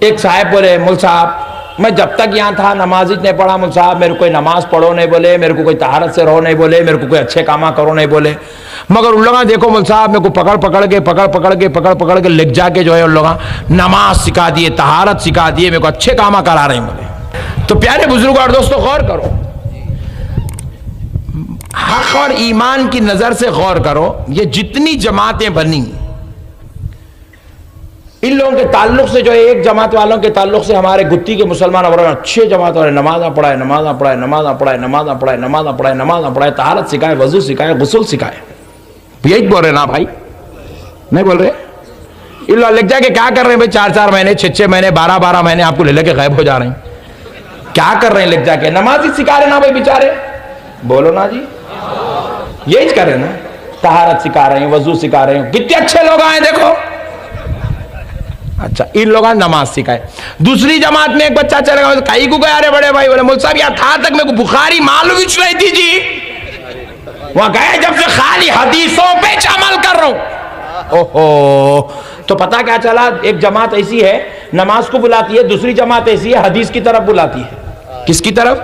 एक साहब बोले, मुल साहब मैं जब तक यहाँ था नमाज ही नहीं पढ़ा, मुल साहब मेरे को कोई नमाज पढ़ो नहीं बोले, मेरे को कोई तहारत से रहो नहीं बोले, मेरे को कोई अच्छे कामा करो नहीं बोले। मगर उन लोग देखो मुल साहब मेरे को पकड़ पकड़ के लिख जाके जो है उन लोग नमाज सिखा दिए, तहारत सिखा दिए, मेरे को अच्छे कामा करा रहे हैं बोले। तो प्यारे बुजुर्ग और दोस्तों गौर करो, हक और ईमान की नजर से गौर करो, ये जितनी जमातें बनी इन लोगों के ताल्लुक से जो है, एक जमात वालों के ताल्लुक से हमारे गुत्ती के मुसलमान और अच्छे जमात वाले नमाज़ पढ़ाए, नमाज़ पढ़ाए, तहारत सिखाए, वजू सिखाए, गुस्ल सिखाए। यही बोल रहे ना भाई, नहीं बोल रहे? इन लोग लिख जाके क्या कर रहे हैं भाई, 4-4 महीने 6-6 महीने 12-12 महीने आपको ले लेके गायब हो जा रहे हैं। क्या कर रहे हैं लिख जाके? नमाज ही सिखा रहे ना भाई बेचारे, बोलो ना जी, यही कर रहे ना, तहारत सिखा रहे हैं, वजू सिखा रहे हैं। कितने अच्छे लोग आए देखो। अच्छा, इन लोगों ने नमाज सिखाए। दूसरी जमात में एक बच्चा चले गया, कहीं को गया रे बड़े भाई, बोले मुल साहब यार था तक मेरे को बुखारी मालूम ही नहीं थी जी, वहां गए जब से खाली हदीसों पे अमल कर रहा हूं। ओहो, तो पता क्या चला, एक जमात ऐसी है नमाज को बुलाती है, दूसरी जमात ऐसी है हदीस की तरफ बुलाती है। किसकी तरफ?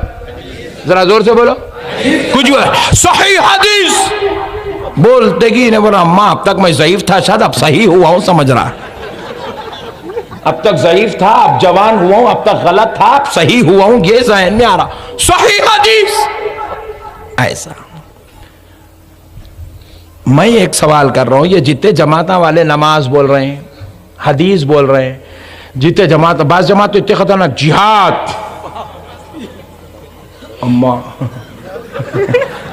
जरा जोर से बोलो, कुछ बोला सही हदीस बोलते कि ने बोला अम्मा अब तक मैं ज़ईफ था, शायद अब सही हुआ हूं, समझ रहा, अब तक ज़ईफ था अब जवान हुआ हूं, अब तक गलत था अब सही हुआ हूं, ये ज़हन में आ रहा। सही हदीस ऐसा। मैं एक सवाल कर रहा हूं, ये जितने जमाता वाले नमाज बोल रहे हैं, हदीस बोल रहे हैं, जितने जमात, बास जमात तो इतने खतरनाक जिहाद, अम्मा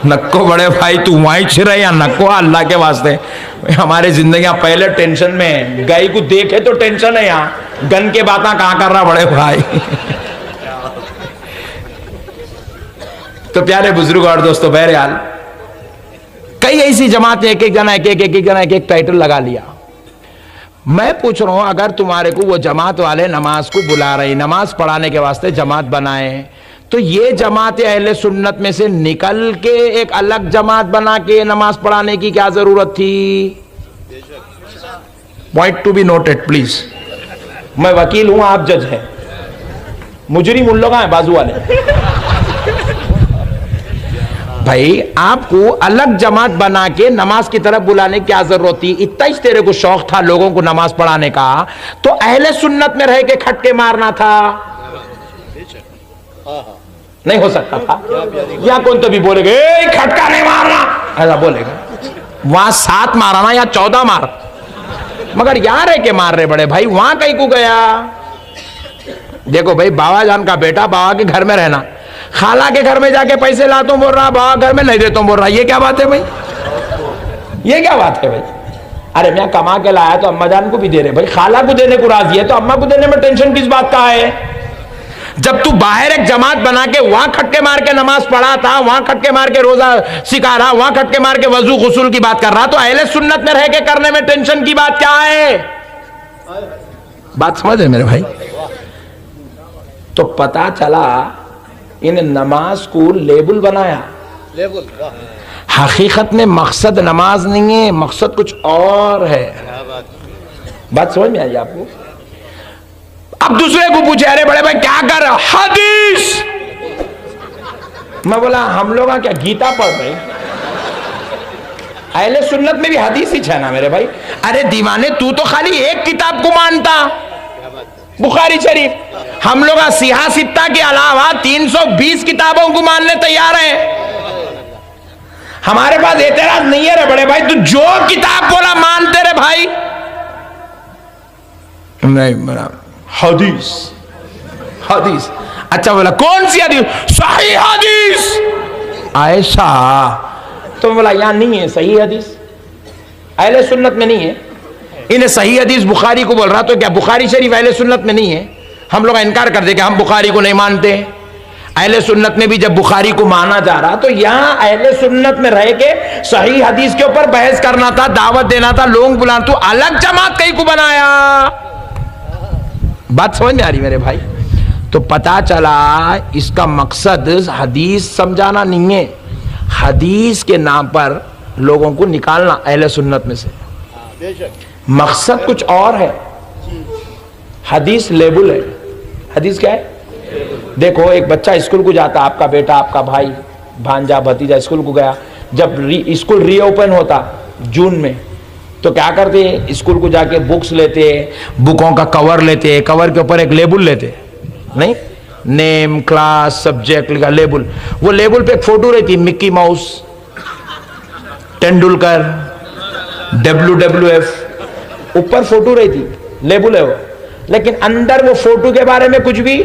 नक्को बड़े भाई तू वहीं छिरे या नक्को, अल्लाह के वास्ते हमारे जिंदगी पहले टेंशन में, गाय को देखे तो टेंशन है, यहाँ गन के बातें कहां कर रहा बड़े भाई। तो प्यारे बुजुर्ग और दोस्तों, बहरहाल कई ऐसी जमातें एक जना एक टाइटल लगा लिया। मैं पूछ रहा हूं, अगर तुम्हारे को वो जमात वाले नमाज को बुला रही, नमाज पढ़ाने के वास्ते जमात बनाए, तो ये जमात अहले सुन्नत में से निकल के एक अलग जमात बना के नमाज पढ़ाने की क्या जरूरत थी? Point to be noted please. मैं वकील हूं, आप जज हैं, मुजरिम उन लोग हैं बाजू वाले। भाई आपको अलग जमात बना के नमाज की तरफ बुलाने की क्या जरूरत थी? इतना ही तेरे को शौक था लोगों को नमाज पढ़ाने का, तो अहले सुन्नत में रह के खटके मारना था, नहीं हो सकता था? या कौन तो भी बोलेगा खटका नहीं मारना, ऐसा बोलेगा, वहां 7 मारना या 14 मार, मगर यहां रह के मार रहे बड़े भाई, वहां कहीं को गया। देखो भाई, बाबा जान का बेटा बाबा के घर में रहना, खाला के घर में जाके पैसे लाता हूं बोल रहा, बाबा घर में नहीं देता हूं बोल रहा, ये क्या बात है भाई? ये क्या बात है भाई? अरे मैं कमा के लाया तो अम्मा जान को भी दे रहे भाई, खाला को देने को राजी है तो अम्मा को देने में टेंशन किस बात का है? जब तू बाहर एक जमात बना के वहां खटके मार के नमाज पढ़ा था, वहां खटके मार के रोजा सिखा रहा, वहां खटके मार के वजू गुस्ल की बात कर रहा, तो अहले सुन्नत में रह के करने में टेंशन की बात क्या है? बात समझ रहे मेरे भाई? तो पता चला इन नमाज को लेबल बनाया, हकीकत में मकसद नमाज नहीं है, मकसद कुछ और है। बात समझ में आई आपको? अब दूसरे को पूछे, अरे बड़े भाई क्या कर रहे हो? हदीस। मैं बोला हम लोग क्या गीता पढ़ रहे? अहले सुन्नत में भी हदीस ही है ना मेरे भाई। अरे दीवाने, तू तो खाली एक किताब को मानता, बुखारी शरीफ। हम लोग सिहा सित्ता के अलावा 320 किताबों को मानने तैयार हैं। हमारे पास एतराज नहीं है रे बड़े भाई, तू जो किताब बोला मानते रे भाई। नहीं मेरा हदीस, हदीस। अच्छा बोला कौन सी हदीस? सही हदीस। ऐसा तो बोला यहां नहीं है सही हदीस, अहले सुन्नत में नहीं है। इन्हें सही हदीस बुखारी को बोल रहा, तो क्या बुखारी शरीफ अहले सुन्नत में नहीं है? हम लोग इनकार कर दे कि हम बुखारी को नहीं मानते। अहले सुन्नत में भी जब बुखारी को माना जा रहा, तो यहां अहले सुन्नत में रह के सही हदीस के ऊपर बहस करना था, दावत देना था, लोग बुलाना, तो अलग जमात कहीं को बनाया। बात समझ में आ रही मेरे भाई? तो पता चला इसका मकसद हदीस समझाना नहीं है, हदीस के नाम पर लोगों को निकालना अहले सुन्नत में से। मकसद कुछ और है। हदीस लेबुल है। हदीस क्या है? देखो, एक बच्चा स्कूल को जाता, आपका बेटा, आपका भाई, भांजा, भतीजा स्कूल को गया, जब स्कूल रीओपन होता जून में, तो क्या करते हैं? स्कूल को जाके बुक्स लेते, बुकों का कवर लेते, कवर के ऊपर एक लेबुल लेते, नहीं, नेम, क्लास, सब्जेक्ट लिखा लेबुल। वो लेबुल पे एक फोटो रहती, मिक्की माउस, तेंदुलकर, WWF, ऊपर फोटो रहती, लेबुल है वो। लेकिन अंदर वो फोटो के बारे में कुछ भी,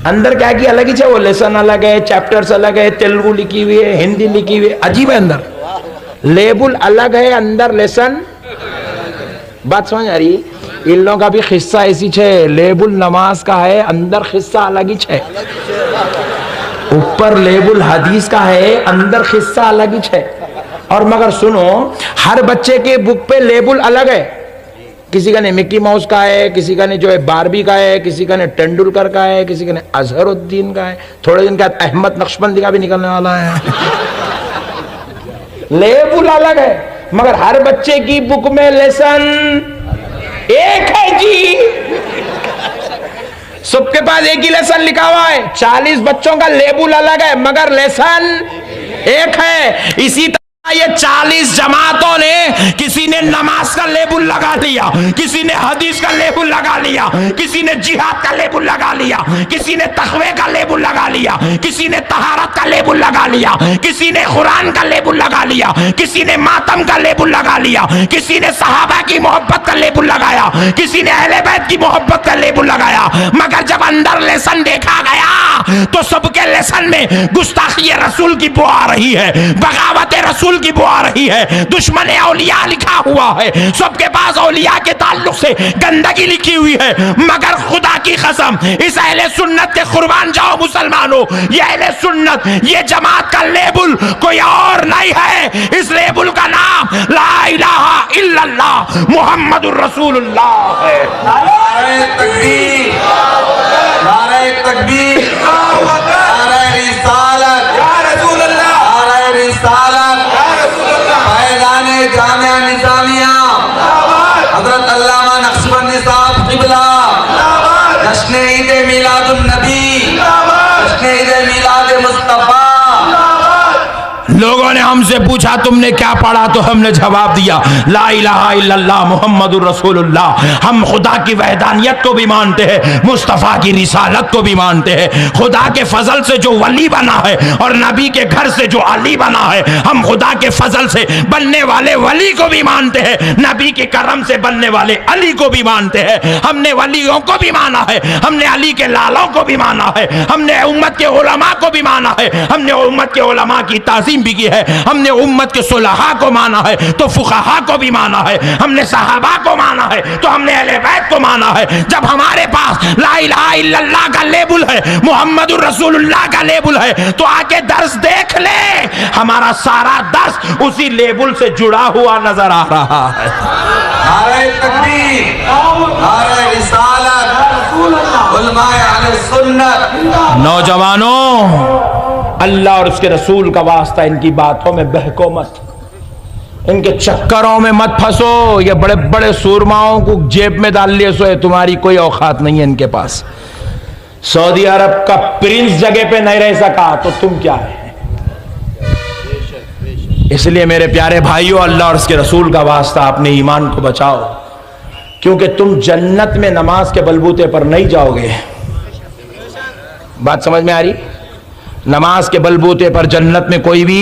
अंदर क्या की अलग ही है, वो लेसन अलग है, चैप्टर्स अलग है, तेलुगु लिखी हुई है, हिंदी लिखी हुई है, अजीब है। अंदर लेबुल अलग है, अंदर लेसन। बात समझ आ रही? इन लोगों का भी खिस्सा ऐसी है, लेबुल नमाज का है, अंदर खिस्सा अलग ही है। ऊपर लेबुल हदीस का है, अंदर खिस्सा अलग ही है। और मगर सुनो, हर बच्चे के बुक पे लेबुल अलग है। किसी का ने मिक्की माउस का है, किसी का ने जो है बारबी का है, किसी का ने तेंदुलकर का है, किसी का ने अजहरुद्दीन का है, थोड़े दिन का अहमद नक्शबंदी का भी निकलने वाला है। लेबुल अलग है, मगर हर बच्चे की बुक में लेसन एक है जी। सबके पास एक ही लेसन लिखा हुआ है। 40 बच्चों का लेबुल अलग है, मगर लेसन एक है। इसी ये 40 जमातों ने, किसी ने नमाज का लेबुल लगा लिया, किसी ने हदीस का लेबुल लगा लिया, किसी ने जिहाद का लेबुल लगा लिया, किसी ने तकवे का लेबुल लगा लिया, किसी ने तहारत का लेबुल लगा लिया, किसी ने कुरान का लेबुल लगा लिया, किसी ने मातम का लेबुल लगा लिया, किसी ने सहाबा की मोहब्बत का लेबुल लगाया, किसी ने अहले बैत की मोहब्बत का लेबुल लगाया। मगर जब अंदर लेसन देखा गया तो सबके लेसन में गुस्ताखी रसूल की बो आ रही है, बगावत रसूल की बो आ रही है, दुश्मन औलिया लिखा हुआ है, सबके पास औलिया के ताल्लुक से गंदगी लिखी हुई है। मगर खुदा की कसम, इस अहले सुन्नत के कुर्बान जाओ मुसलमानों, ये अहले सुन्नत, ये जमात का लेबुल कोई और नहीं है। इस लेबुल का नाम ला इलाहा इल्लल्लाह मुहम्मदुर रसूलुल्लाह है। नारे तकबीर, नारे तकबीर, नारे रिसालत, नारे रिसालत, पैदाने जामिया निजामिया, हजरत अल्लामा नक्शबंदी साहब क़िबला, जश्न ईद मिलादुन नबी, जश्न ईद मिलाद मुस्तफा। लोगों ने हमसे पूछा तुमने क्या पढ़ा, तो हमने जवाब दिया ला इलाहा इल्लल्लाह मुहम्मदुर रसूलुल्लाह। हम खुदा की वहदानियत को भी मानते हैं, मुस्तफ़ा की रिसालत को भी मानते हैं। खुदा के फजल से जो वली बना है और नबी के घर से जो अली बना है, हम खुदा के फजल से बनने वाले वली को भी मानते हैं, नबी के करम से बनने वाले अली को भी मानते हैं। हमने वलियों को भी माना है, हमने अली के लालों को भी माना है, हमने उम्मत के उलमा को भी माना है, हमने उम्मत के उलमा की ताज़ीम भी की है, हमने उम्मत के सुलहा को माना है तो फुक़हा को भी माना है, हमने सहाबा को माना है तो हमने अहले बैत को माना है। जब हमारे पास ला इलाहा इल्लल्लाह का लेबुल है, मुहम्मदुर रसूलुल्लाह का लेबुल है, तो आके दर्स देख ले, हमारा सारा दर्स उसी लेबुल से जुड़ा हुआ नजर आ रहा है। नारे तकबीर, नारे रिसालत, उलमाए अहले सुन्नत। नौजवानों, अल्लाह और उसके रसूल का वास्ता, इनकी बातों में बहको मत, इनके चक्करों में मत फंसो। ये बड़े बड़े सूरमाओं को जेब में डाल लिए सो है, तुम्हारी कोई औकात नहीं है इनके पास। सऊदी अरब का प्रिंस जगह पे नहीं रह सका तो तुम क्या है। इसलिए मेरे प्यारे भाइयों, अल्लाह और उसके रसूल का वास्ता अपने ईमान को बचाओ, क्योंकि तुम जन्नत में नमाज के बलबूते पर नहीं जाओगे। बात समझ में आ रही? नमाज के बलबूते पर जन्नत में कोई भी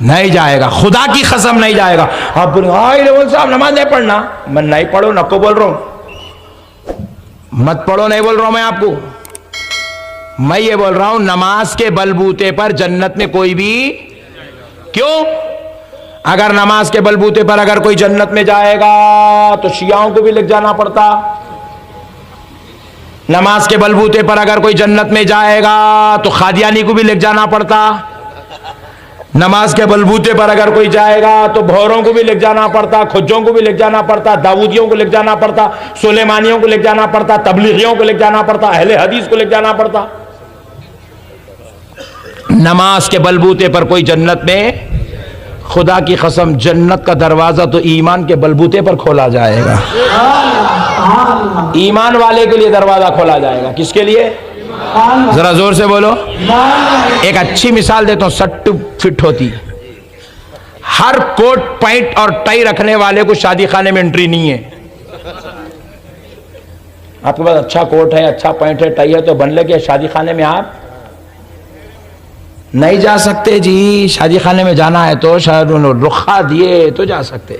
नहीं जाएगा, खुदा की कसम नहीं जाएगा। आप बोले हाँ साहब नमाज नहीं पढ़ना, मैं नहीं पढ़ो नको बोल रहा हूं, मत पढ़ो नहीं बोल रहा हूं मैं आपको, मैं ये बोल रहा हूं नमाज के बलबूते पर जन्नत में कोई भी। क्यों? अगर नमाज के बलबूते पर अगर कोई जन्नत में जाएगा तो शियाओं को भी ले जाना पड़ता, नमाज के बलबूते पर अगर कोई जन्नत में जाएगा तो खादियानी को भी ले जाना पड़ता, नमाज के बलबूते पर अगर कोई जाएगा तो भौरों को भी ले जाना पड़ता, खुज्जों को भी ले जाना पड़ता, दाऊदियों को ले जाना पड़ता, सुलेमानियों को ले जाना पड़ता, तबलीगियों को ले जाना पड़ता, अहले हदीस को ले जाना पड़ता। नमाज के बलबूते पर कोई जन्नत में, खुदा की कसम जन्नत का दरवाजा तो ईमान के बलबूते पर खोला जाएगा। ईमान वाले के लिए दरवाजा खोला जाएगा। किसके लिए? जरा जोर से बोलो। एक अच्छी मिसाल देता हूं, सट्टू फिट होती। हर कोट पैंट और टाई रखने वाले को शादी खाने में एंट्री नहीं है। आपके पास अच्छा कोट है, अच्छा पैंट है, टाई है, तो बन लगे शादी खाने में आप नहीं जा सकते जी। शादी खाने में जाना है तो शायद रुखा दिए तो जा सकते।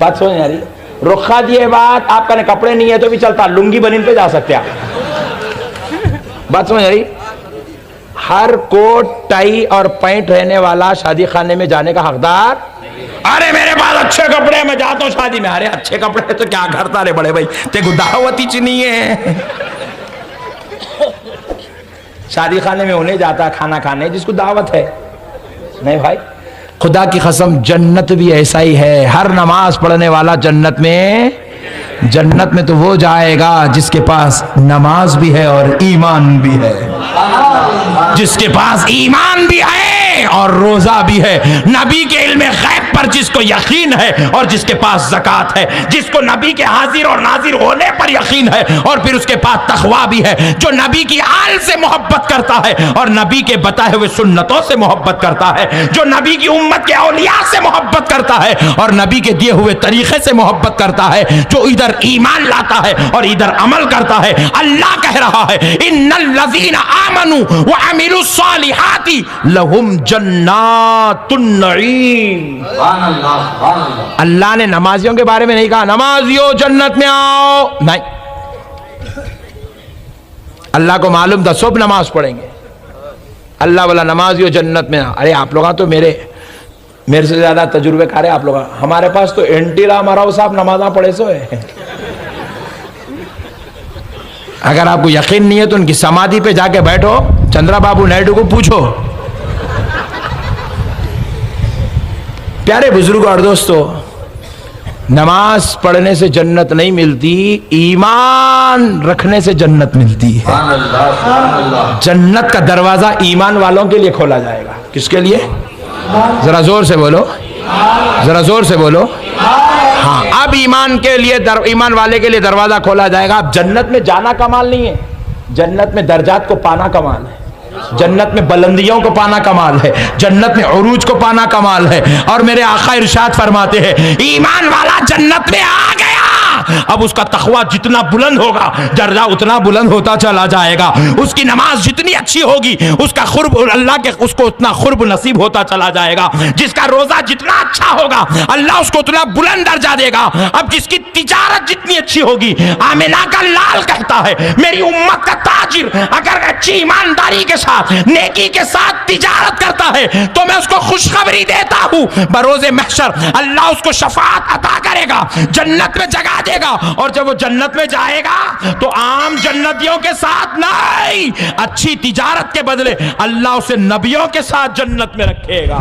बात समझ आ रही? रुखा दिए बात, आपका कपड़े नहीं है तो भी चलता, लुंगी बनीन पे जा सकते आप। बात समझ आ रही? हर कोट टाई और पैंट रहने वाला शादी खाने में जाने का हकदार। अरे मेरे पास अच्छे कपड़े, मैं जाता हूं शादी में। अरे अच्छे कपड़े तो क्या करता रे बड़े भाई, तेरे को दावत ही नहीं है। शादी खाने में उन्हें जाता खाना खाने जिसको दावत है। नहीं भाई, खुदा की कसम जन्नत भी ऐसा ही है। हर नमाज पढ़ने वाला जन्नत में तो वो जाएगा जिसके पास नमाज भी है और ईमान भी है, जिसके पास ईमान भी है और रोजा भी है, नबी के इल्म गैब पर जिसको यकीन है और जिसके पास ज़कात है, जिसको नबी के हाजिर और नाजिर होने पर यकीन है और फिर उसके पास तकवा भी है, जो नबी की आल से मोहब्बत करता है और नबी के बताए हुए सुन्नतों से मोहब्बत करता है, जो नबी की उम्मत के औलिया से मोहब्बत करता है और नबी के दिए हुए तरीके से मोहब्बत करता है, जो इधर ईमान लाता है और इधर अमल करता है। अल्लाह कह रहा है इन्नल लज़ीना आमनू व अमिलुस सालिहाति लहुम जन्नातुन नईम। अल्लाह ने नमाजियों के बारे में नहीं कहा नमाजियों जन्नत में आओ, नहीं। अल्लाह को मालूम था सब नमाज पढ़ेंगे। अल्लाह वाला नमाजियों जन्नत में आओ। अरे आप लोग तो मेरे से ज्यादा तजुर्बेकार है आप लोग। हमारे पास तो एनटी रामाराव साहब नमाजा पढ़े सो है। अगर आपको यकीन नहीं है तो उनकी समाधि पे जाके बैठो, चंद्रबाबू नायडू को पूछो। प्यारे बुजुर्गों और दोस्तों, नमाज पढ़ने से जन्नत नहीं मिलती, ईमान रखने से जन्नत मिलती है। जन्नत का दरवाजा ईमान वालों के लिए खोला जाएगा। किसके लिए? जरा जोर से बोलो, जरा जोर से बोलो। हाँ, अब ईमान वाले के लिए दरवाजा खोला जाएगा। अब जन्नत में जाना कमाल नहीं है, जन्नत में दर्जात को पाना कमाल है, जन्नत में बुलंदियों को पाना कमाल है, जन्नत में उरूज को पाना कमाल है। और मेरे आका इरशाद फरमाते हैं ईमान वाला जन्नत में आ गया, अब उसका तकवा जितना बुलंद होगा दर्जा उतना बुलंद होता चला जाएगा। उसकी नमाज जितनी अच्छी होगी उसका खुर्ब अल्लाह के उसको उतना खुर्ब नसीब होता चला जाएगा। जिसका रोजा जितना अच्छा होगा अल्लाह उसको उतना बुलंद दर्जा देगा। अब जिसकी तिजारत जितनी अच्छी होगी, आमिना का लाल कहता है मेरी उम्मत का ताजिर अगर अच्छी ईमानदारी के साथ नेकी के साथ तिजारत करता है तो मैं उसको खुशखबरी देता हूं बरोज़े महशर अल्लाह उसको शफाअत अता करेगा, जन्नत में जगह देगा। और जब वो जन्नत में जाएगा तो आम जन्नतियों के साथ नहीं, अच्छी तिजारत के बदले अल्लाह उसे नबियों के साथ जन्नत में रखेगा।